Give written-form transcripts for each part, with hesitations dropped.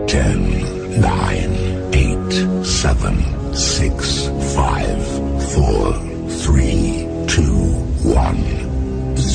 10, 9, 8, 7, 6, 5, 4, 3, 2, 1, 0.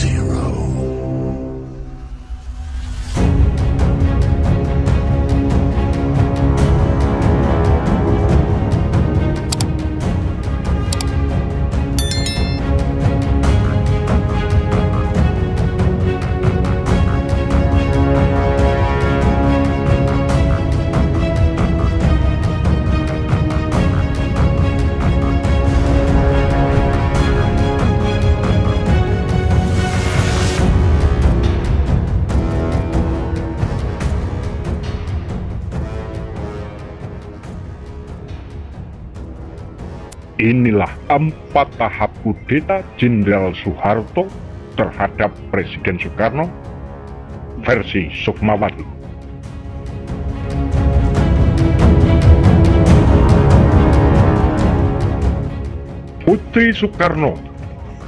Inilah 4 tahap kudeta Jenderal Soeharto terhadap Presiden Soekarno versi Sukmawati. Putri Soekarno,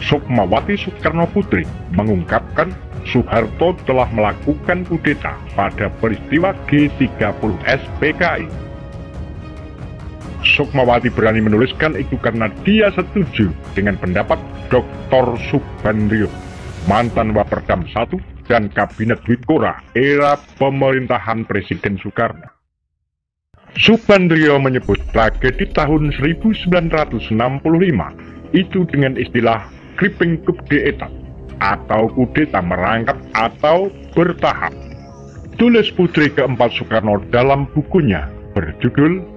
Sukmawati Soekarno Putri, mengungkapkan Soeharto telah melakukan kudeta pada peristiwa G30S PKI. Sukmawati berani menuliskan itu karena dia setuju dengan pendapat Dr. Subandrio, mantan Waperdam I dan Kabinet Dwikora era pemerintahan Presiden Soekarno. Subandrio menyebut tragedi tahun 1965 itu dengan istilah Kripping coup d'etat atau kudeta merangkap atau bertahap. Tulis putri keempat Soekarno dalam bukunya berjudul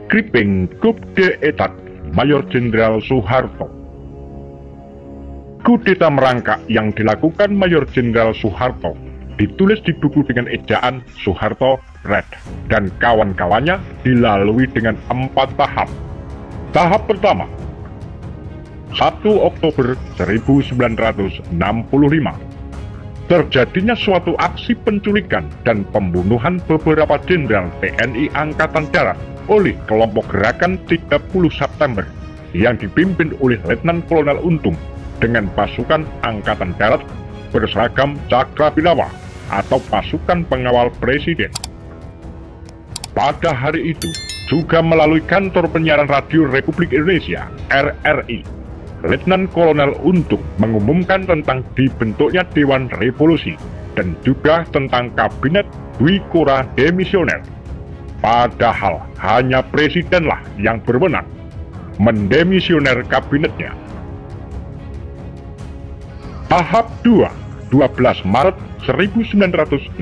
Kripping coup d'etat Mayor Jenderal Soeharto. Kudeta merangkak yang dilakukan Mayor Jenderal Soeharto ditulis di buku dengan ejaan Soeharto Red dan kawan-kawannya dilalui dengan 4 tahap. Tahap pertama, 1 Oktober 1965. Terjadinya suatu aksi penculikan dan pembunuhan beberapa jenderal TNI Angkatan Darat oleh kelompok gerakan 30 September yang dipimpin oleh Letnan Kolonel Untung dengan pasukan Angkatan Darat berseragam Cakrabinawa atau pasukan pengawal presiden. Pada hari itu, juga melalui kantor penyiaran radio Republik Indonesia, RRI, Letnan Kolonel Untung mengumumkan tentang dibentuknya Dewan Revolusi dan juga tentang Kabinet Dwikora demisioner. Padahal hanya presidenlah yang berwenang mendemisioner kabinetnya. Tahap 2, 12 Maret 1966.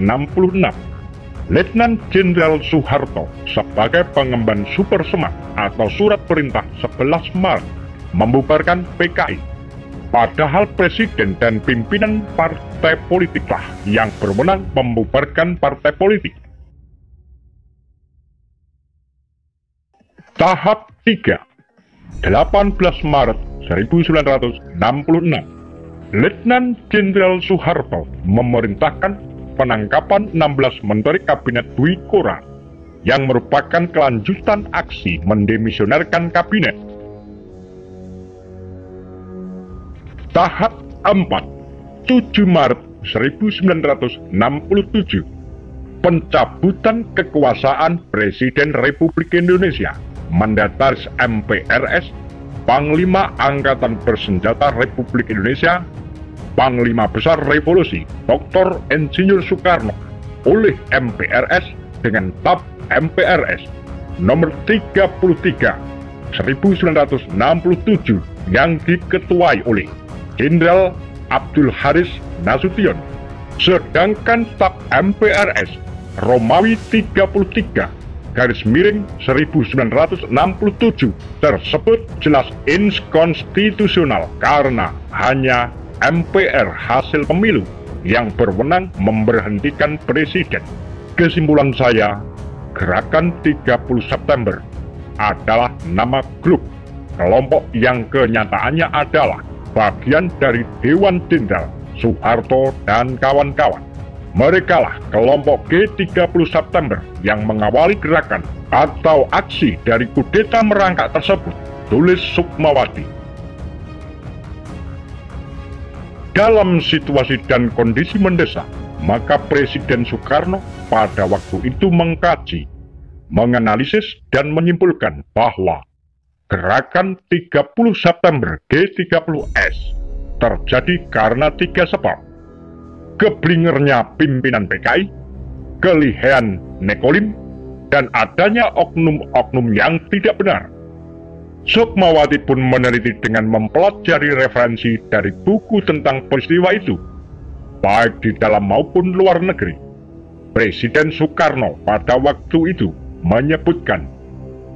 Letnan Jenderal Soeharto sebagai pengemban Super Semak atau Surat Perintah 11 Maret membubarkan PKI. Padahal presiden dan pimpinan partai politiklah yang berwenang membubarkan partai politik. Tahap 3, 18 Maret 1966. Letnan Jenderal Soeharto memerintahkan penangkapan 16 Menteri Kabinet Dwikora yang merupakan kelanjutan aksi mendemisionerkan kabinet. Tahap 4, 7 Maret 1967. Pencabutan kekuasaan Presiden Republik Indonesia, Mandataris MPRS, Panglima Angkatan Bersenjata Republik Indonesia, Panglima Besar Revolusi Dr. Insinyur Soekarno oleh MPRS dengan TAP MPRS nomor 33 1967 yang diketuai oleh Jenderal Abdul Haris Nasution. Sedangkan TAP MPRS Romawi 33 /1967 tersebut jelas inskonstitusional karena hanya MPR hasil pemilu yang berwenang memberhentikan presiden. Kesimpulan saya, Gerakan 30 September adalah nama grup kelompok yang kenyataannya adalah bagian dari Dewan Jenderal Soeharto dan kawan-kawan. Merekalah kelompok G30 September yang mengawali gerakan atau aksi dari kudeta merangkak tersebut, tulis Sukmawati. Dalam situasi dan kondisi mendesak, maka Presiden Soekarno pada waktu itu mengkaji menganalisis dan menyimpulkan bahwa gerakan 30 September G30S terjadi karena 3 sebab: keblingernya pimpinan PKI, kelihean Nekolim, dan adanya oknum-oknum yang tidak benar. Sukmawati pun meneliti dengan mempelajari referensi dari buku tentang peristiwa itu, baik di dalam maupun luar negeri. Presiden Soekarno pada waktu itu menyebutkan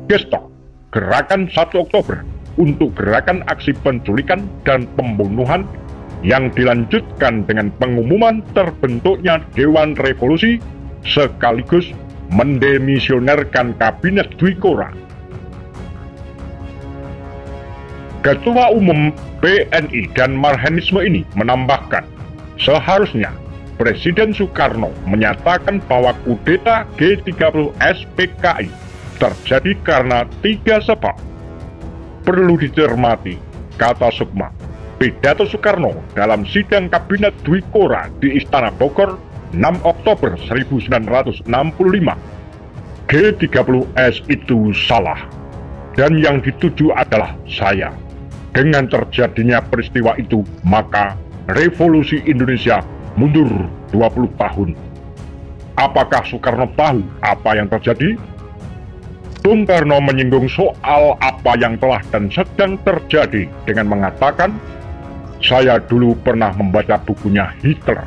gestok gerakan 1 Oktober untuk gerakan aksi penculikan dan pembunuhan yang dilanjutkan dengan pengumuman terbentuknya Dewan Revolusi sekaligus mendemisionerkan Kabinet Dwi Kora. Ketua Umum PNI dan Marhanisme ini menambahkan, seharusnya Presiden Soekarno menyatakan bahwa kudeta G30S PKI terjadi karena 3 sebab. Perlu dicermati, kata Sukma, pidato Soekarno dalam sidang Kabinet Dwi Kora di Istana Bogor 6 Oktober 1965. G30S itu salah, dan yang dituju adalah saya. Dengan terjadinya peristiwa itu, maka revolusi Indonesia mundur 20 tahun. Apakah Soekarno tahu apa yang terjadi? Bung Karno menyinggung soal apa yang telah dan sedang terjadi dengan mengatakan, saya dulu pernah membaca bukunya Hitler,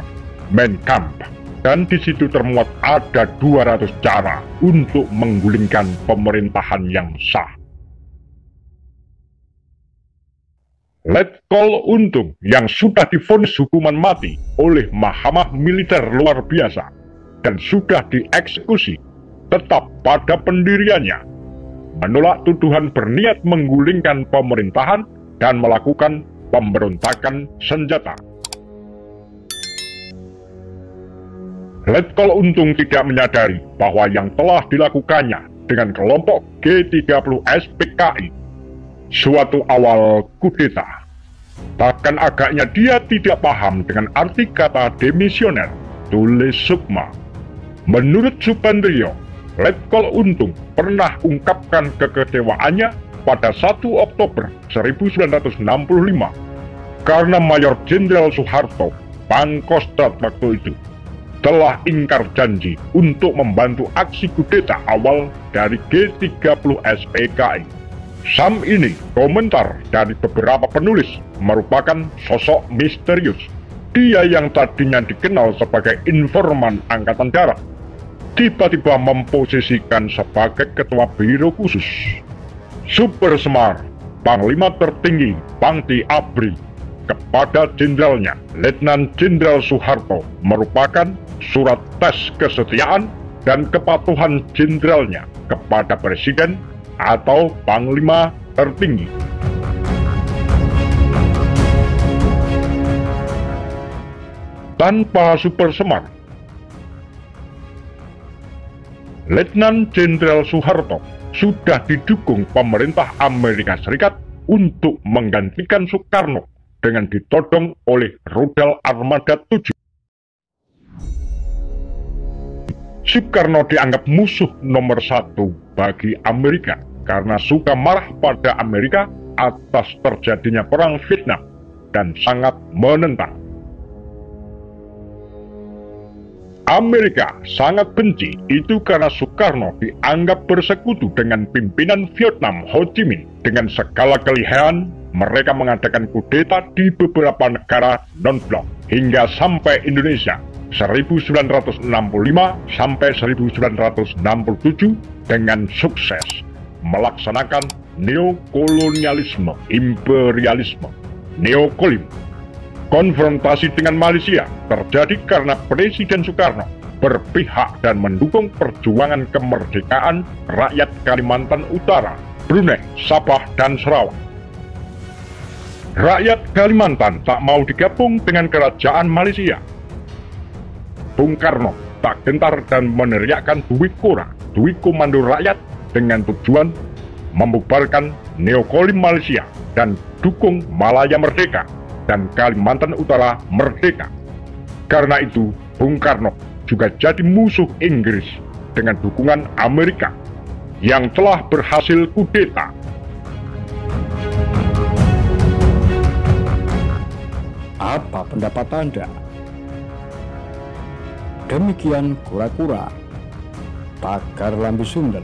Mein Kampf, dan di situ termuat ada 200 cara untuk menggulingkan pemerintahan yang sah. Letkol Untung yang sudah divonis hukuman mati oleh Mahkamah Militer luar biasa dan sudah dieksekusi tetap pada pendiriannya, menolak tuduhan berniat menggulingkan pemerintahan dan melakukan pemberontakan senjata. Letkol Untung tidak menyadari bahwa yang telah dilakukannya dengan kelompok G30S PKI suatu awal kudeta. Bahkan agaknya dia tidak paham dengan arti kata demisioner, tulis Sukma. Menurut Supandrio, Letkol Untung pernah ungkapkan kekecewaannya pada 1 Oktober 1965 karena Mayor Jenderal Soeharto, Pangkostrat waktu itu, telah ingkar janji untuk membantu aksi kudeta awal dari G30S PKI. Sam ini, komentar dari beberapa penulis, merupakan sosok misterius. Dia yang tadinya dikenal sebagai informan Angkatan Darat, tiba-tiba memposisikan sebagai Ketua Biro Khusus. Super Semar, Panglima Tertinggi Pangti Abri, kepada jenderalnya, Letnan Jenderal Soeharto, merupakan surat tes kesetiaan dan kepatuhan jenderalnya kepada Presiden atau Panglima Tertinggi. Tanpa Super Semar, Letnan Jenderal Soeharto sudah didukung pemerintah Amerika Serikat untuk menggantikan Soekarno dengan ditodong oleh rudal Armada 7. Soekarno dianggap musuh nomor 1 bagi Amerika karena suka marah pada Amerika atas terjadinya perang Vietnam dan sangat menentang. Amerika sangat benci itu karena Soekarno dianggap bersekutu dengan pimpinan Vietnam Ho Chi Minh. Dengan segala kelihayan, mereka mengadakan kudeta di beberapa negara non-blok hingga sampai Indonesia 1965 sampai 1967 dengan sukses melaksanakan neokolonialisme, imperialisme, neokolim. Konfrontasi dengan Malaysia terjadi karena Presiden Soekarno berpihak dan mendukung perjuangan kemerdekaan rakyat Kalimantan Utara, Brunei, Sabah, dan Sarawak. Rakyat Kalimantan tak mau digabung dengan kerajaan Malaysia. Bung Karno tak gentar dan meneriakkan Dwi Kora, Dwi Komando Rakyat, dengan tujuan membubarkan neokolim Malaysia dan dukung Malaya Merdeka dan Kalimantan Utara Merdeka. Karena itu, Bung Karno juga jadi musuh Inggris dengan dukungan Amerika yang telah berhasil kudeta. Apa pendapat Anda? Demikian kura-kura, Pagar Lambe Sundel.